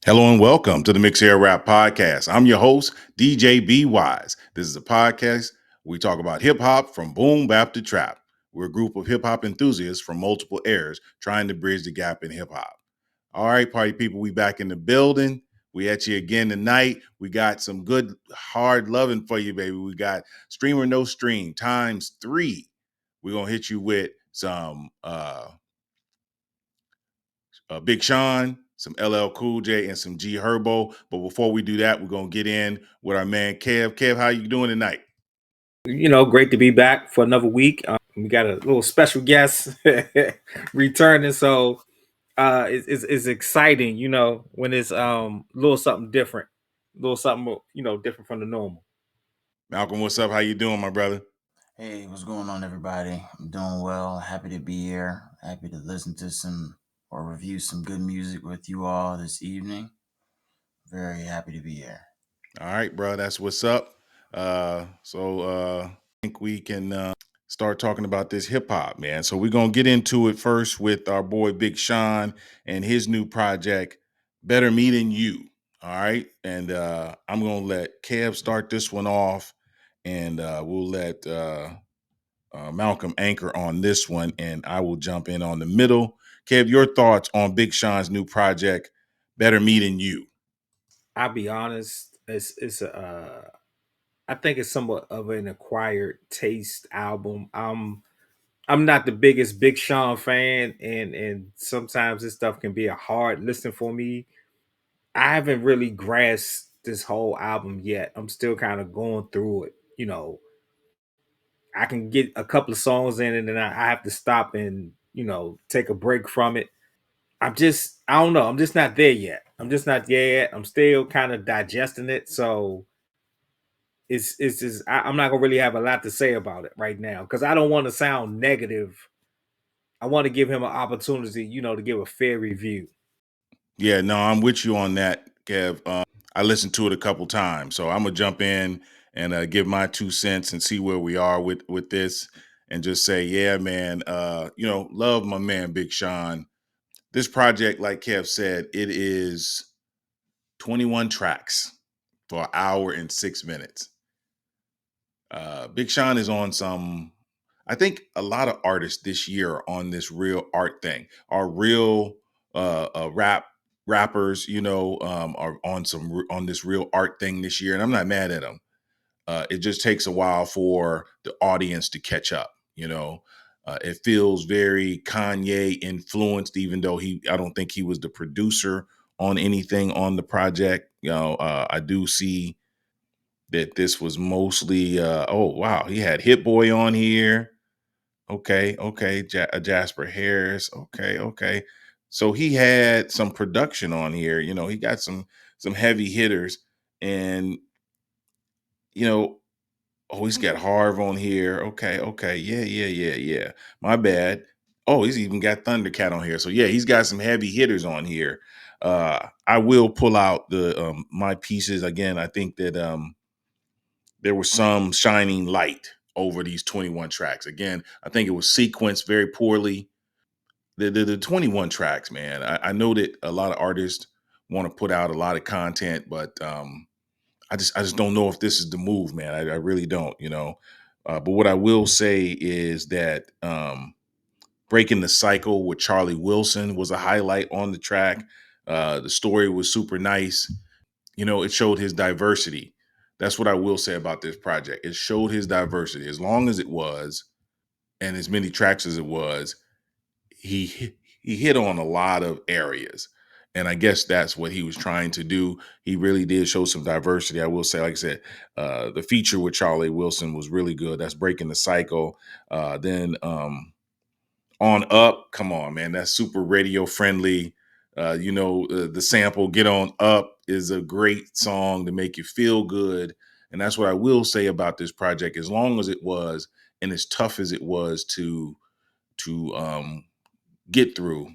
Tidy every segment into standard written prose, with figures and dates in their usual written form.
Hello and welcome to the Mix Air Rap Podcast. I'm your host, DJ B Wise. This is a podcast where we talk about hip hop from boom bap to trap. We're a group of hip hop enthusiasts from multiple eras trying to bridge the gap in hip hop. All right, party people, we back in the building. We at you again tonight. We got some good hard loving for you, baby. We got Stream or No Stream ×3. We're gonna hit you with some Big Sean, some LL Cool J, and some G Herbo. But before we do that, we're gonna get in with our man Kev. Kev, how you doing tonight? Great to be back for another week. We got a little special guest returning, so it's exciting. When it's a little something different, a little something different from the normal. Malcolm, what's up? How you doing, my brother? Hey, what's going on, everybody? I'm doing well. Happy to be here. Happy to listen to some or review some good music with you all this evening. Very happy to be here. All right, bro, that's what's up. I think we can start talking about this hip hop, man. So we're gonna get into it first with our boy Big Sean and his new project, Better Me Than You. All right, and I'm gonna let Kev start this one off, and we'll let Malcolm anchor on this one, and I will jump in on the middle. Kev, your thoughts on Big Sean's new project, Better Me Than You? I'll be honest, I think it's somewhat of an acquired taste album. I'm not the biggest Big Sean fan, and sometimes this stuff can be a hard listen for me. I haven't really grasped this whole album yet. I'm still kind of going through it. I can get a couple of songs in and then I have to stop and, take a break from it. I don't know. I'm just not there yet. I'm just not there yet. I'm still kind of digesting it. So it's just, I'm not going to really have a lot to say about it right now because I don't want to sound negative. I want to give him an opportunity, to give a fair review. Yeah, no, I'm with you on that, Kev. I listened to it a couple times, so I'm gonna jump in and give my 2 cents and see where we are with this, and just say, yeah, man. Love my man Big Sean. This project, like Kev said, it is 21 tracks for an hour and 6 minutes. Big Sean is on some. I think a lot of artists this year are on this real art thing. Are real rappers, are on this real art thing this year, and I'm not mad at them. It just takes a while for the audience to catch up. It feels very Kanye influenced, even though I don't think he was the producer on anything on the project. I do see that this was mostly oh wow, he had Hit Boy on here. Okay, Jasper Harris. Okay. So he had some production on here. He got some heavy hitters, and you know, oh, he's got Harv on here. Okay, yeah. My bad. Oh, he's even got Thundercat on here. So yeah, he's got some heavy hitters on here. I will pull out the my pieces again. I think that there was some shining light over these 21 tracks. Again, I think it was sequenced very poorly. The 21 tracks, man. I know that a lot of artists want to put out a lot of content, but I just don't know if this is the move, man. I really don't. But what I will say is that breaking the cycle with Charlie Wilson was a highlight on the track. The story was super nice. It showed his diversity. That's what I will say about this project. It showed his diversity. As long as it was, and as many tracks as it was, he hit on a lot of areas. And I guess that's what he was trying to do. He really did show some diversity. I will say, like I said, the feature with Charlie Wilson was really good. That's breaking the cycle. Then On Up, come on, man. That's super radio friendly. The sample Get On Up is a great song to make you feel good. And that's what I will say about this project. As long as it was, and as tough as it was to get through,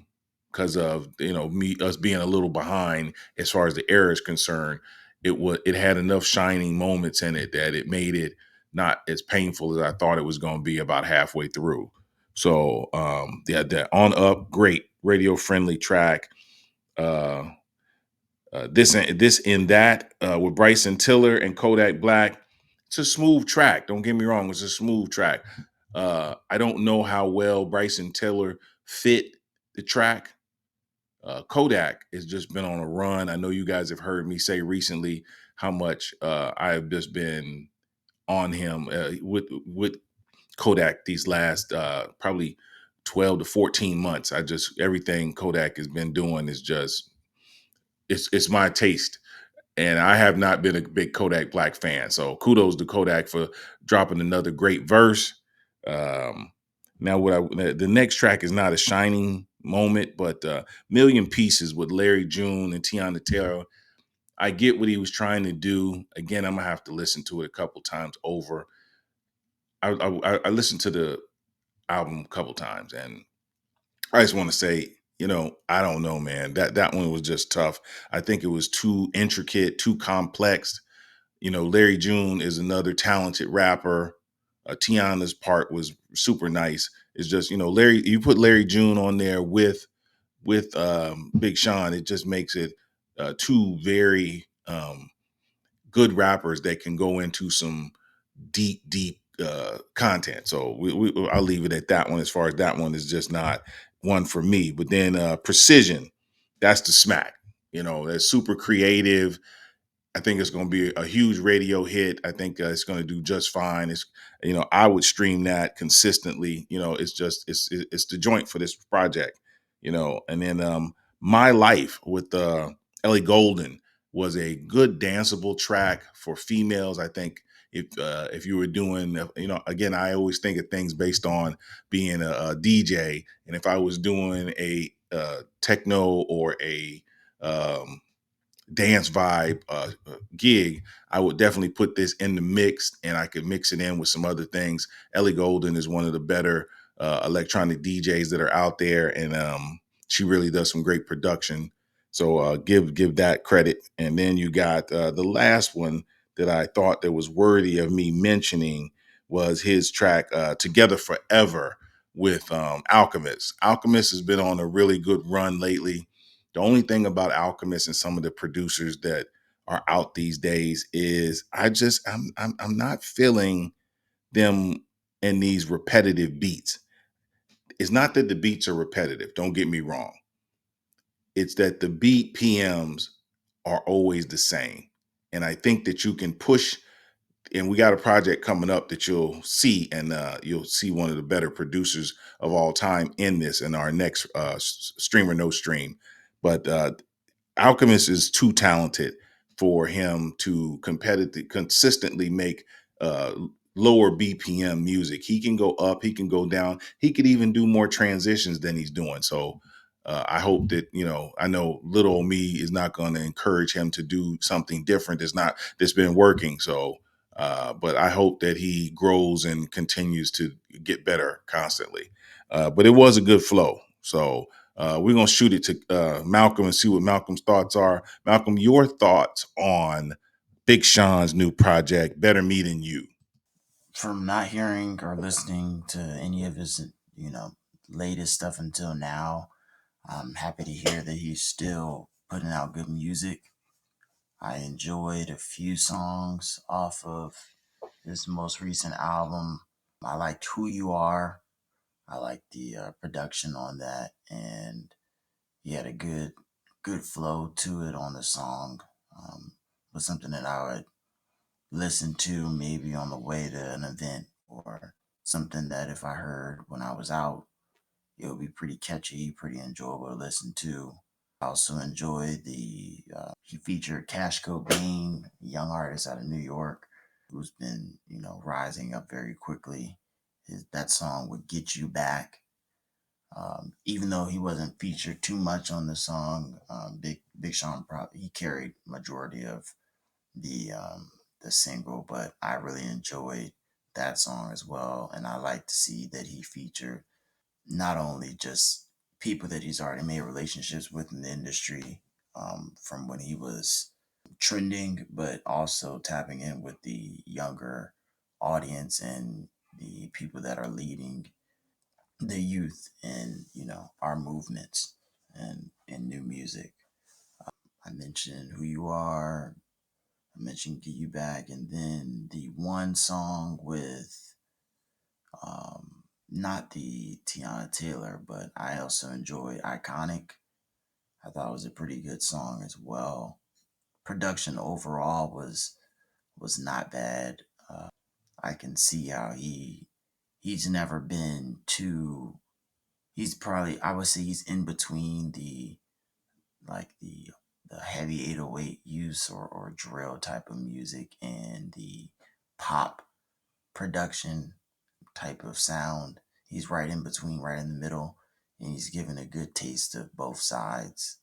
because of me us being a little behind as far as the era is concerned, it had enough shining moments in it that it made it not as painful as I thought it was going to be about halfway through. So yeah, that On Up, great radio friendly track. uh This in that with Bryson Tiller and Kodak Black. It's a smooth track. Don't get me wrong. It's a smooth track. I don't know how well Bryson Tiller fit the track. Kodak has just been on a run. I know you guys have heard me say recently how much I have just been on him with Kodak these last probably 12 to 14 months. I just everything Kodak has been doing is just it's my taste. And I have not been a big Kodak Black fan. So kudos to Kodak for dropping another great verse. Um, now, the next track is not a shining moment, but Million Pieces with Larry June and Tiana Taylor. I get what he was trying to do. Again, I'm gonna have to listen to it a couple times over. I listened to the album a couple times, and I just want to say, I don't know, man. That one was just tough. I think it was too intricate, too complex. Larry June is another talented rapper. Tiana's part was super nice. It's just, Larry, you put Larry June on there with Big Sean, it just makes it two very good rappers that can go into some deep content. So I'll leave it at that one. As far as that one is just not one for me. But then Precision, that's the smack. That's super creative. I think it's going to be a huge radio hit. I think it's going to do just fine. I would stream that consistently. It's the joint for this project. And then My Life with Ellie Golden was a good danceable track for females. I think if you were doing, again, I always think of things based on being a DJ, and if I was doing a techno or a dance vibe gig, I would definitely put this in the mix, and I could mix it in with some other things. Ellie Golden is one of the better electronic DJs that are out there, and she really does some great production. So give that credit. And then you got the last one that I thought that was worthy of me mentioning was his track "Together Forever" with Alchemist. Alchemist has been on a really good run lately. The only thing about Alchemist and some of the producers that are out these days is I'm not feeling them in these repetitive beats. It's not that the beats are repetitive, don't get me wrong. It's that the beat PMs are always the same. And I think that you can push, and we got a project coming up that you'll see, and you'll see one of the better producers of all time in this in our next Stream or No Stream. But Alchemist is too talented for him to consistently make uh, lower BPM music. He can go up, he can go down, he could even do more transitions than he's doing. So I hope that I know little old me is not going to encourage him to do something different that's been working. So, but I hope that he grows and continues to get better constantly. But it was a good flow. So we're going to shoot it to Malcolm and see what Malcolm's thoughts are. Malcolm, your thoughts on Big Sean's new project, Better Me Than You? From not hearing or listening to any of his, latest stuff until now, I'm happy to hear that he's still putting out good music. I enjoyed a few songs off of this most recent album. I liked Who You Are. I liked the production on that, and he had a good flow to it on the song. Was something that I would listen to maybe on the way to an event, or something that if I heard when I was out, it would be pretty catchy, pretty enjoyable to listen to. I also enjoyed he featured Cash Cobain, a young artist out of New York who's been, rising up very quickly. That song would Get You Back. Even though he wasn't featured too much on the song, Big Sean probably he carried majority of the single, but I really enjoyed that song as well, and I like to see that he featured not only just people that he's already made relationships with in the industry from when he was trending, but also tapping in with the younger audience and the people that are leading the youth in our movements and in new music. I mentioned Who You Are. I mentioned Get You Back, and then the one song with not the Tiana Taylor, but I also enjoy Iconic. I thought it was a pretty good song as well. Production overall was not bad. I can see how he's never been too. He's probably, I would say he's in between the like the heavy 808 use or drill type of music and the pop production type of sound. He's right in between, right in the middle, and he's given a good taste of both sides.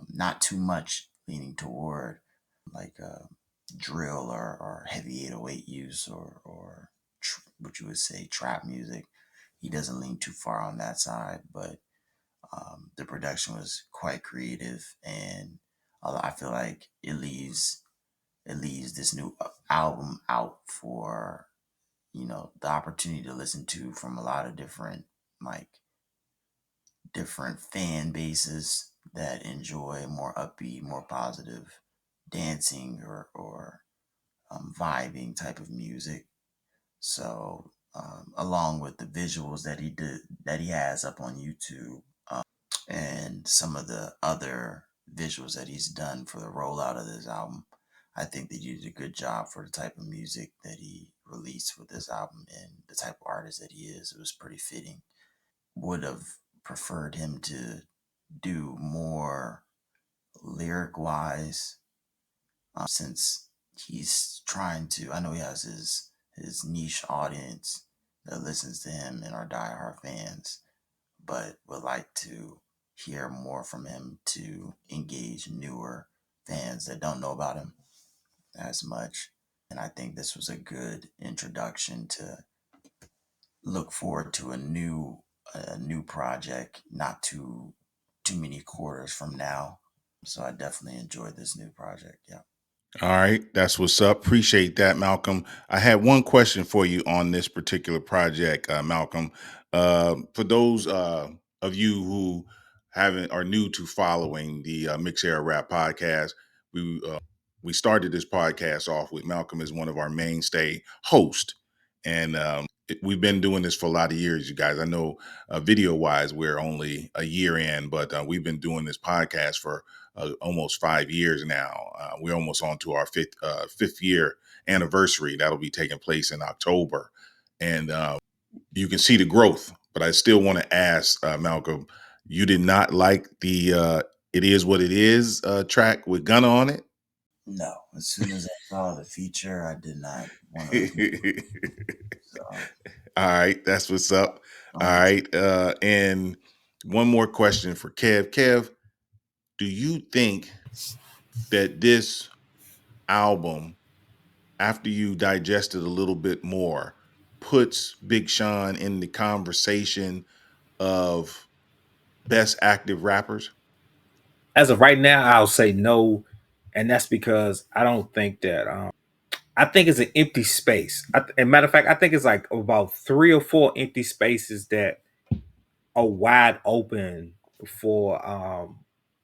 Not too much leaning toward like drill or heavy 808 use or what you would say trap music. He doesn't lean too far on that side, but the production was quite creative, and I feel like it leaves this new album out for the opportunity to listen to from a lot of like different fan bases that enjoy more upbeat, more positive dancing or vibing type of music. So along with the visuals that he has up on YouTube, and some of the other visuals that he's done for the rollout of this album, I think that he did a good job for the type of music that he released with this album and the type of artist that he is. It was pretty fitting. Would have preferred him to do more lyric wise, since he's trying to. I know he has his niche audience that listens to him and our diehard fans, but would like to hear more from him to engage newer fans that don't know about him as much. And I think this was a good introduction to look forward to a new project not too many quarters from now. So I definitely enjoyed this new project. Yeah. All right, that's what's up. Appreciate that, Malcolm. I had one question for you on this particular project, Malcolm. For those of you who haven't are new to following the Mix Era Rap podcast, we started this podcast off with Malcolm as one of our mainstay hosts, and we've been doing this for a lot of years, you guys. I know video wise, we're only a year in, but we've been doing this podcast for almost 5 years now. We're almost on to our fifth year anniversary. That'll be taking place in October, and you can see the growth. But I still want to ask Malcolm, you did not like the "It Is What It Is" track with Gunna on it? No, as soon as I saw the feature, I did not want to listen to it. So All right, that's what's up. All don't get right, and one more question for Kev. Kev, do you think that this album, after you digest it a little bit more, puts Big Sean in the conversation of best active rappers? As of right now, I'll say no, and that's because I don't think that. I think it's an empty space. And matter of fact, I think it's like about three or four empty spaces that are wide open for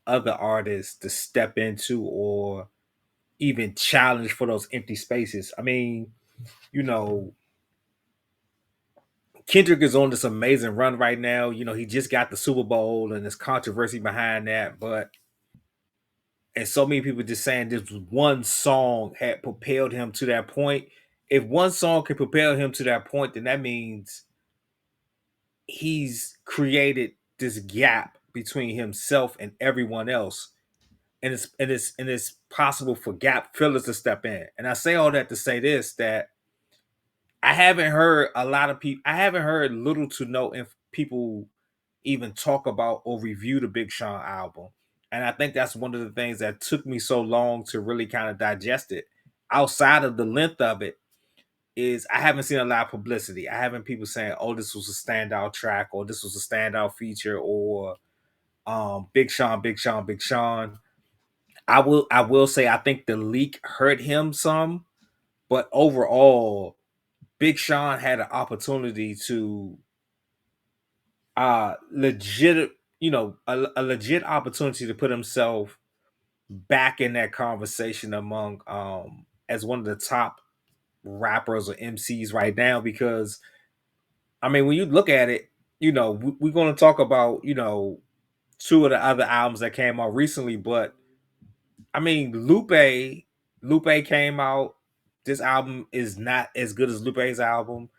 other artists to step into or even challenge for those empty spaces. I mean, you know, Kendrick is on this amazing run right now. He just got the Super Bowl and there's controversy behind that, but and so many people just saying this one song had propelled him to that point. If one song can propel him to that point, then that means he's created this gap between himself and everyone else. And it's possible for gap fillers to step in. And I say all that to say this, that I haven't heard a lot of people. I haven't heard little to no if people even talk about or review the Big Sean album. And I think that's one of the things that took me so long to really kind of digest it. Outside of the length of it, is I haven't seen a lot of publicity. I haven't people saying, "Oh, this was a standout track," or "This was a standout feature," or "Big Sean, Big Sean, Big Sean." I will say I think the leak hurt him some, but overall, Big Sean had an opportunity to legit, a legit opportunity to put himself back in that conversation among as one of the top rappers or MCs right now, because I mean, when you look at it, we're going to talk about, two of the other albums that came out recently, but I mean, Lupe came out. This album is not as good as Lupe's album.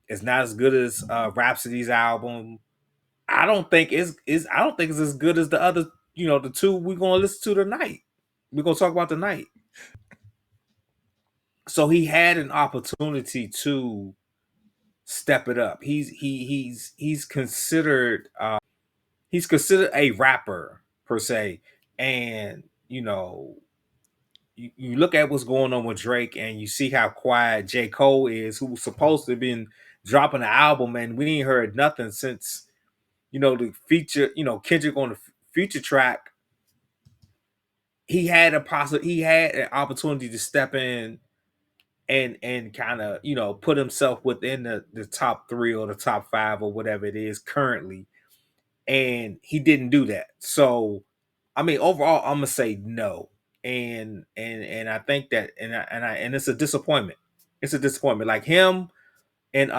It's not as good as Rhapsody's album. I don't think it's as good as the other, the two we're gonna listen to tonight. We're gonna talk about tonight. So he had an opportunity to step it up. He's considered a rapper per se, and you look at what's going on with Drake, and you see how quiet J. Cole is, who was supposed to have been dropping an album, and we ain't heard nothing since the feature, Kendrick on the feature track. He had an opportunity to step in and kind of put himself within the top three or the top five or whatever it is currently, and he didn't do that. So I mean, overall, I'm gonna say no, and I think that, and it's a disappointment. It's a disappointment. Like him and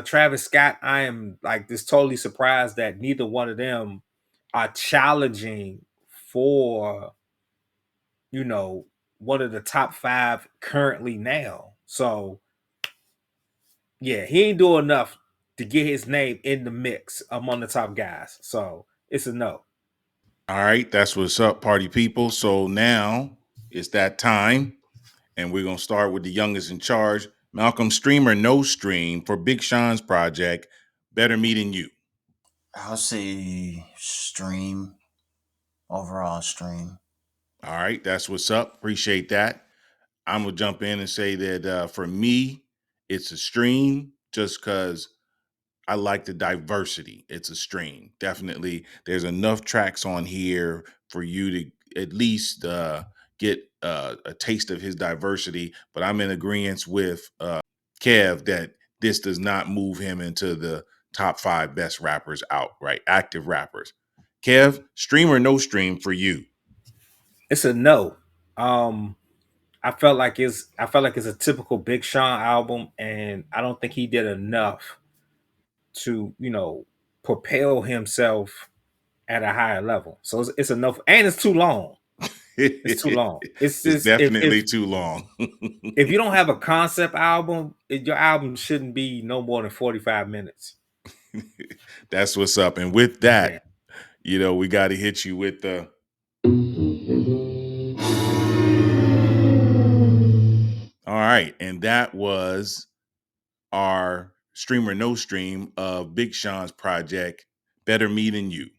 Travis Scott, I am like just totally surprised that neither one of them are challenging for one of the top five currently now. So yeah, he ain't doing enough to get his name in the mix among the top guys. So it's a no. All right, that's what's up, party people. So now it's that time, and we're gonna start with the youngest in charge, Malcolm. Stream or no stream for Big Sean's project, Better Me Than You? I'll say stream, overall stream. All right, that's what's up. Appreciate that. I'm gonna jump in and say that for me, it's a stream, just because I like the diversity. It's a stream. Definitely, there's enough tracks on here for you to at least get a taste of his diversity. But I'm in agreement with Kev that this does not move him into the top five best rappers out, right? Active rappers. Kev, stream or no stream for you? It's a no. Um, I felt like it's a typical Big Sean album, and I don't think he did enough to propel himself at a higher level. So it's enough, and it's too long. It's too long. It's It's just definitely too long. if you don't have a concept album, your album shouldn't be no more than 45 minutes. That's what's up. And with Yeah. that, we got to hit you with the. All right. And that was our stream or no stream of Big Sean's project, Better Me Than You.